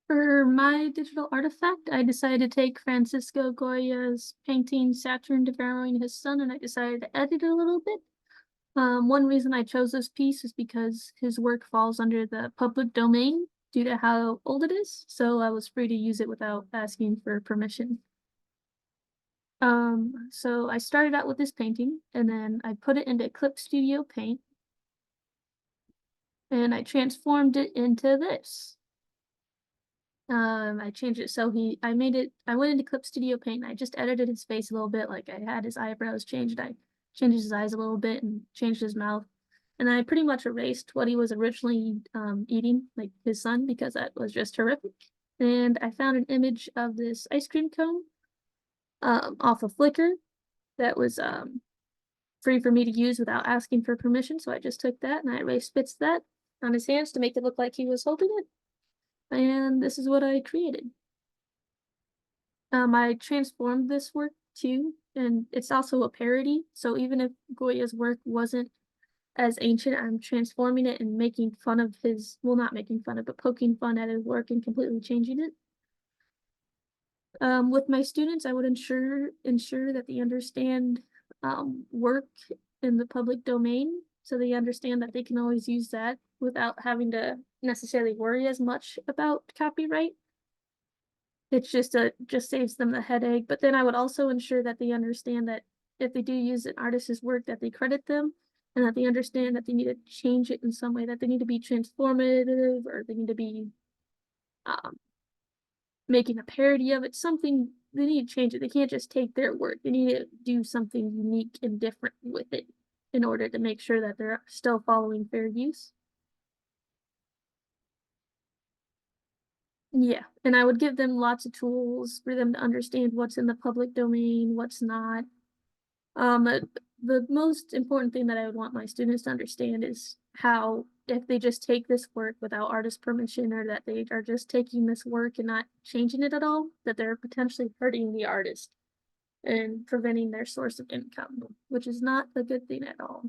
For my digital artifact, I decided to take Francisco Goya's painting Saturn devouring his sun, and I decided to edit it a little bit. One reason I chose this piece is because his work falls under the public domain due to how old it is, so I was free to use it without asking for permission. So I started out with this painting, and then I put it into Clip Studio Paint, and I transformed it into this. I changed it so I went into Clip Studio Paint and I just edited his face a little bit, like I had his eyebrows changed, I changed his eyes a little bit and changed his mouth. And I pretty much erased what he was originally eating, like his son, because that was just horrific. And I found an image of this ice cream cone off of Flickr that was free for me to use without asking for permission. So I just took that and I erased bits of that on his hands to make it look like he was holding it. And this is what I created. I transformed this work too, and it's also a parody. So even if Goya's work wasn't as ancient, I'm transforming it and making fun of his, well, not making fun of, but poking fun at his work and completely changing it. With my students, I would ensure that they understand work in the public domain, so they understand that they can always use that without having to necessarily worry as much about copyright. It's just saves them the headache, but then I would also ensure that they understand that if they do use an artist's work, that they credit them, and that they understand that they need to change it in some way, that they need to be transformative, or they need to be um, making a parody of it, something they need to change it. They can't just take their work. They need to do something unique and different with it in order to make sure that they're still following fair use. Yeah, and I would give them lots of tools for them to understand what's in the public domain, what's not. The most important thing that I would want my students to understand is how if they just take this work without artist permission, or that they are just taking this work and not changing it at all, that they're potentially hurting the artist and preventing their source of income, which is not a good thing at all.